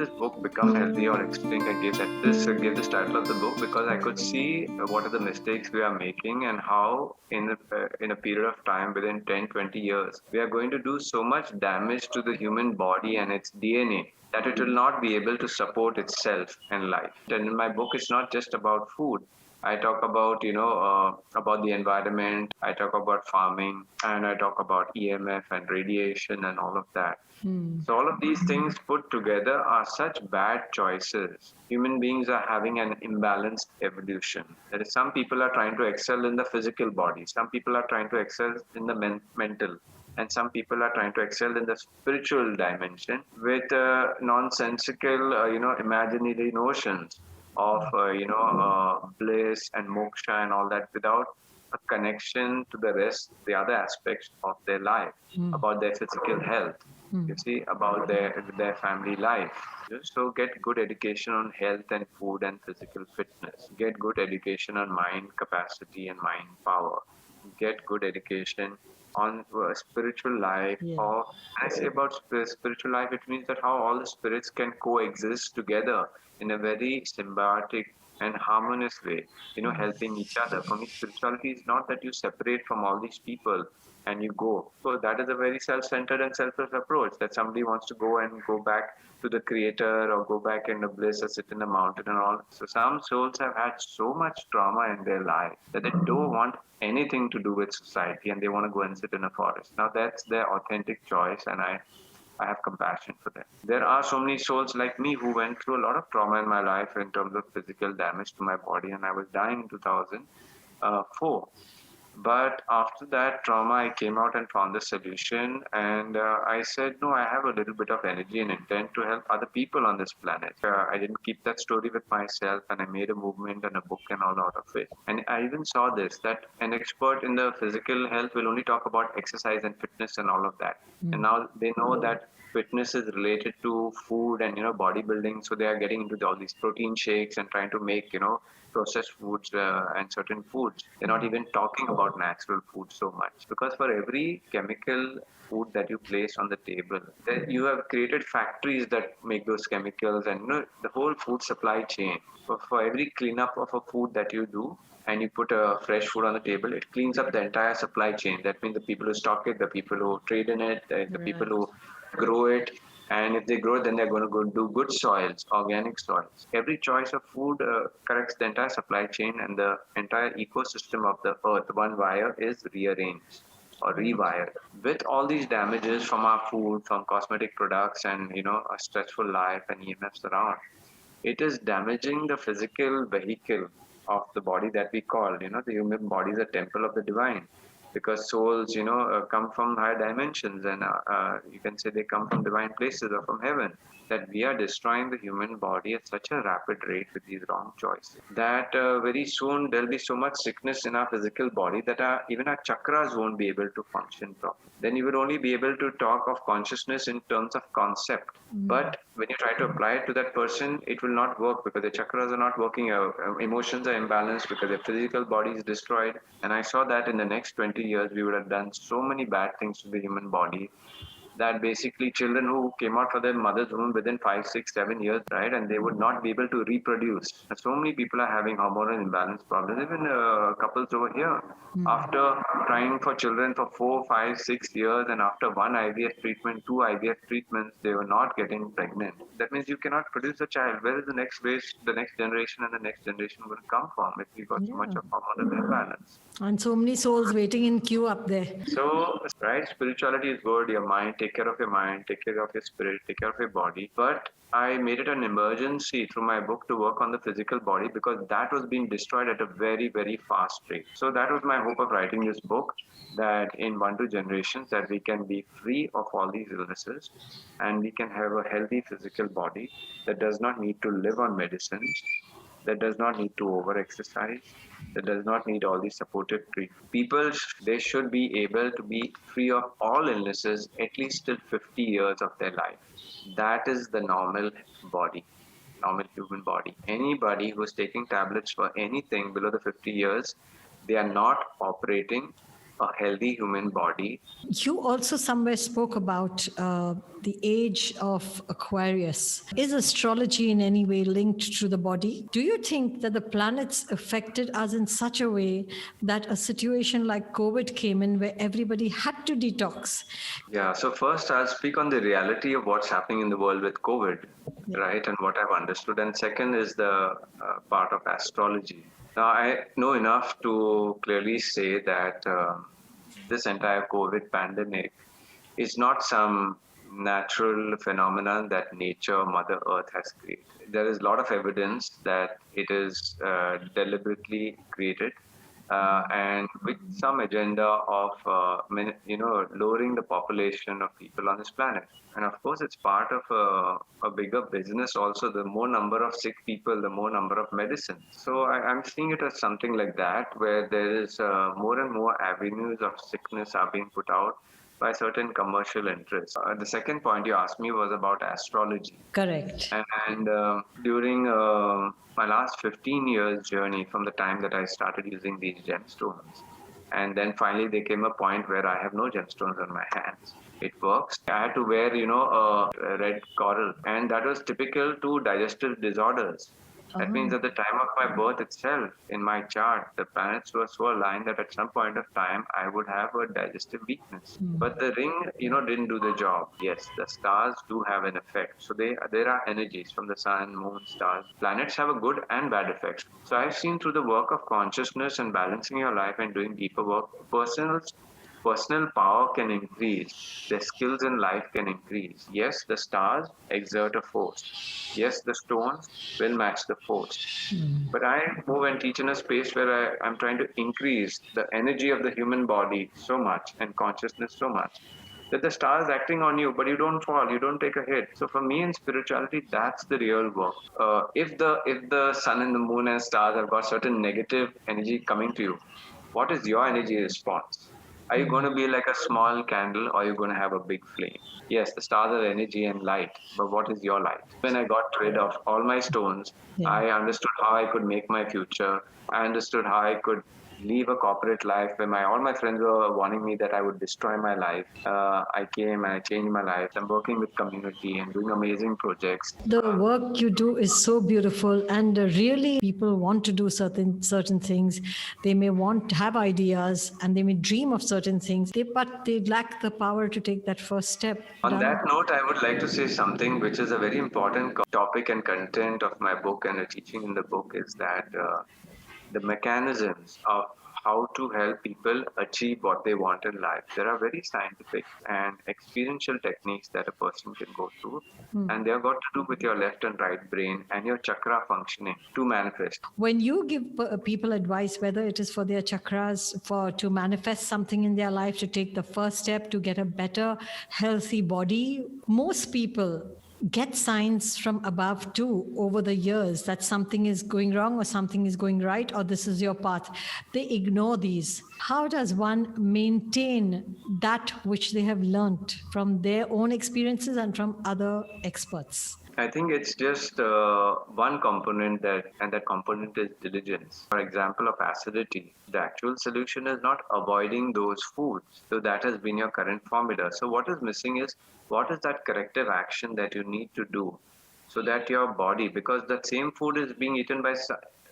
this book, Become Healthy or Extinct? I gave this title of the book because I could see what are the mistakes we are making and how in a period of time within 10, 20 years, we are going to do so much damage to the human body and its DNA that it will not be able to support itself in life. And in my book, it's not just about food. I talk about, about the environment. I talk about farming, and I talk about EMF and radiation and all of that. So all of these things put together are such bad choices. Human beings are having an imbalanced evolution. That is, some people are trying to excel in the physical body. Some people are trying to excel in the mental. And some people are trying to excel in the spiritual dimension with nonsensical, imaginary notions of, bliss and moksha and all that without a connection to the rest, the other aspects of their life, about their physical health, you see, about their family life. So get good education on health and food and physical fitness. Get good education on mind capacity and mind power. Get good education on spiritual life. Or when I say about spiritual life, it means that how all the spirits can coexist together in a very symbiotic and harmonious way, helping each other. For me, spirituality is not that you separate from all these people and you go. So that is a very self-centered and selfless approach, that somebody wants to go and go back to the creator or go back in the bliss or sit in the mountain and all. So some souls have had so much trauma in their life that they don't want anything to do with society and they want to go and sit in a forest. Now that's their authentic choice, and I have compassion for them. There are so many souls like me who went through a lot of trauma in my life in terms of physical damage to my body, and I was dying in 2004. But after that trauma, I came out and found the solution. And I said, no, I have a little bit of energy and intent to help other people on this planet. I didn't keep that story with myself, and I made a movement and a book and all out of it. And I even saw this, that an expert in the physical health will only talk about exercise and fitness and all of that. And now they know that fitness is related to food and, bodybuilding. So they are getting into all these protein shakes and trying to make, processed foods and certain foods. They're not even talking about natural food so much, because for every chemical food that you place on the table, you have created factories that make those chemicals, and the whole food supply chain. For every cleanup of a food that you do, and you put a fresh food on the table, it cleans up the entire supply chain. That means the people who stock it, the people who trade in it, the people who grow it. And if they grow it, then they're going to go do good soils, organic soils. Every choice of food corrects the entire supply chain, and the entire ecosystem of the earth. One wire is rearranged or rewired. With all these damages from our food, from cosmetic products, and a stressful life and EMFs around, it is damaging the physical vehicle of the body that we call, the human body is a temple of the divine. Because souls, come from higher dimensions, and you can say they come from divine places or from heaven. That we are destroying the human body at such a rapid rate with these wrong choices, that very soon there'll be so much sickness in our physical body that even our chakras won't be able to function properly. Then you will only be able to talk of consciousness in terms of concept. But when you try to apply it to that person, it will not work, because the chakras are not working. Emotions are imbalanced because their physical body is destroyed. And I saw that in the next 20 years, we would have done so many bad things to the human body, that basically children who came out from their mother's womb within 5, 6, 7 years, right, and they would not be able to reproduce. And so many people are having hormonal imbalance problems. Even couples over here, after trying for children for 4, 5, 6 years, and after one IVF treatment, 2 IVF treatments, they were not getting pregnant. That means you cannot produce a child. Where is the next generation and the next generation will come from if you got so much of hormonal imbalance? And so many souls waiting in queue up there. So, right, spirituality is good. Your mind, take care of your mind, take care of your spirit, take care of your body. But I made it an emergency through my book to work on the physical body, because that was being destroyed at a very, very fast rate. So that was my hope of writing this book, that in 1-2 generations that we can be free of all these illnesses, and we can have a healthy physical body that does not need to live on medicines, that does not need to over-exercise, that does not need all these supportive treatment. People, they should be able to be free of all illnesses at least till 50 years of their life. That is the normal body, normal human body. Anybody who's taking tablets for anything below the 50 years, they are not operating a healthy human body. You also somewhere spoke about the age of Aquarius. Is astrology in any way linked to the body? Do you think that the planets affected us in such a way that a situation like COVID came in where everybody had to detox? Yeah, so first I'll speak on the reality of what's happening in the world with COVID, right, and what I've understood. And second is the part of astrology. Now, I know enough to clearly say that this entire COVID pandemic is not some natural phenomenon that nature, Mother Earth has created. There is a lot of evidence that it is deliberately created and with some agenda of lowering the population of people on this planet. And of course, it's part of a bigger business also. The more number of sick people, the more number of medicine. So I'm seeing it as something like that, where there is more and more avenues of sickness are being put out by certain commercial interests. The second point you asked me was about astrology. Correct. And during my last 15 years journey from the time that I started using these gemstones, and then finally there came a point where I have no gemstones on my hands. It works. I had to wear, a red coral, and that was typical to digestive disorders. That means at the time of my birth itself, in my chart, the planets were so aligned that at some point of time, I would have a digestive weakness. But the ring, didn't do the job. Yes, the stars do have an effect. So there are energies from the sun, moon, stars. Planets have a good and bad effects. So I've seen through the work of consciousness and balancing your life and doing deeper work, personal power can increase, their skills in life can increase. Yes, the stars exert a force. Yes, the stones will match the force. But I move and teach in a space where I'm trying to increase the energy of the human body so much and consciousness so much that the stars acting on you, but you don't fall, you don't take a hit. So for me in spirituality, that's the real work. If the sun and the moon and stars have got certain negative energy coming to you, what is your energy response? Are you going to be like a small candle or are you going to have a big flame? Yes, the stars are energy and light, but what is your light? When I got rid of all my stones, I understood how I could make my future. I understood how I could leave a corporate life where all my friends were warning me that I would destroy my life. I came and I changed my life. I'm working with community and doing amazing projects. The work you do is so beautiful, and really people want to do certain things. They may want to have ideas and they may dream of certain things, but they lack the power to take that first step. On that note, I would like to say something which is a very important topic and content of my book and the teaching in the book is that the mechanisms of how to help people achieve what they want in life. There are very scientific and experiential techniques that a person can go through, and they have got to do with your left and right brain and your chakra functioning to manifest. When you give people advice, whether it is for their chakras, to manifest something in their life, to take the first step to get a better, healthy body, most people get signs from above too over the years that something is going wrong or something is going right or this is your path. They ignore these. How does one maintain that which they have learnt from their own experiences and from other experts? I think it's just one component and that component is diligence. For example, of acidity, the actual solution is not avoiding those foods. So that has been your current formula. So what is missing is what is that corrective action that you need to do so that your body, because that same food is being eaten by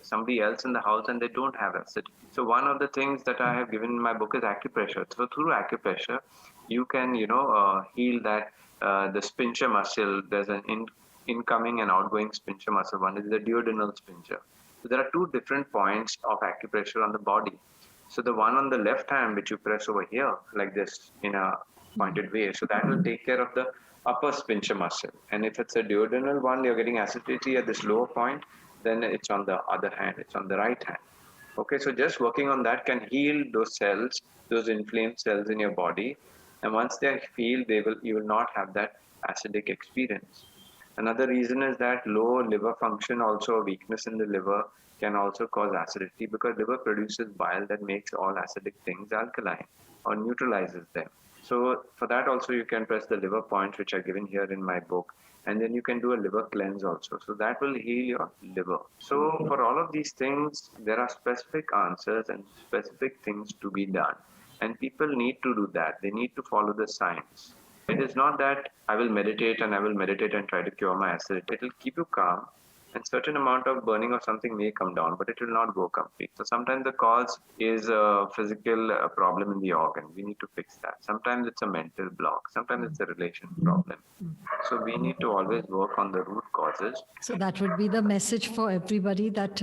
somebody else in the house and they don't have acidity. So one of the things that I have given in my book is acupressure. So through acupressure, you can, heal that, the sphincter muscle. There's an incoming and outgoing sphincter muscle. One is the duodenal sphincter. So there are two different points of acupressure on the body. So the one on the left hand, which you press over here, like this, in a pointed way. So that will take care of the upper sphincter muscle. And if it's a duodenal one, you're getting acidity at this lower point, then it's on the other hand, it's on the right hand. Okay, so just working on that can heal those cells, those inflamed cells in your body. And once they're healed, you will not have that acidic experience. Another reason is that low liver function, also a weakness in the liver, can also cause acidity because liver produces bile that makes all acidic things alkaline or neutralizes them. So for that also you can press the liver points which are given here in my book, and then you can do a liver cleanse also. So that will heal your liver. So for all of these things, there are specific answers and specific things to be done. And people need to do that. They need to follow the science. It is not that I will meditate and try to cure my acid. It will keep you calm, and certain amount of burning or something may come down, but it will not go complete. So sometimes the cause is a physical problem in the organ. We need to fix that. Sometimes it's a mental block. Sometimes it's a relation problem. So we need to always work on the root causes. So that would be the message for everybody, that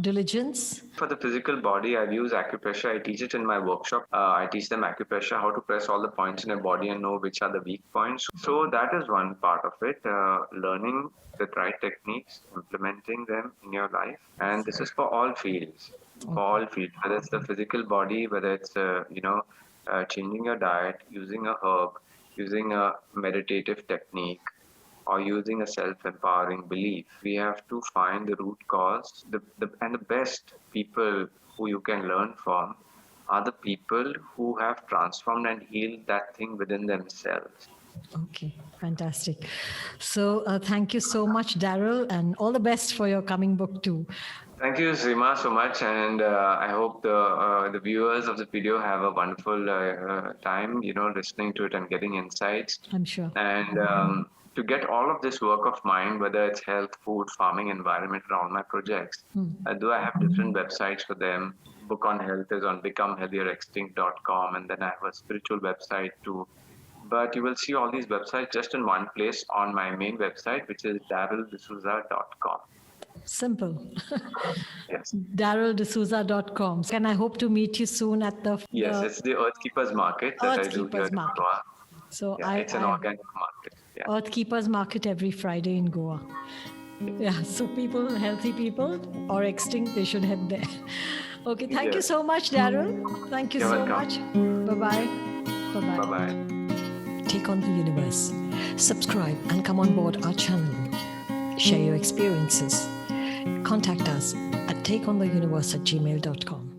diligence. For the physical body, I've used acupressure. I teach it in my workshop. I teach them acupressure, how to press all the points in your body and know which are the weak points. So that is one part of it, learning the right techniques, implementing them in your life. And this is for all fields, whether it's the physical body, whether it's, changing your diet, using a herb, using a meditative technique, or using a self-empowering belief. We have to find the root cause. And the best people who you can learn from are the people who have transformed and healed that thing within themselves. Okay, fantastic. So thank you so much, Darryl, and all the best for your coming book too. Thank you, Seema, so much, and I hope the viewers of the video have a wonderful time, listening to it and getting insights. I'm sure. And to get all of this work of mine, whether it's health, food, farming, environment, and all my projects, though I have different websites for them. Book on health is on becomehealthierextinct.com, and then I have a spiritual website too. But you will see all these websites just in one place on my main website, which is darryldesouza.com. Simple. Yes. DarrylDesouza.com. And I hope to meet you soon at the... Yes, it's the Earthkeepers Market that I do here in Goa. So it's an organic market. Yeah. Earthkeepers Market every Friday in Goa. Yeah, so people, healthy people or extinct, they should head there. Okay, thank you so much, Darryl. Thank you so much. Bye-bye. Bye-bye. Bye-bye. Take on the universe. Subscribe and come on board our channel. Share your experiences. Contact us at takeontheuniverse@gmail.com.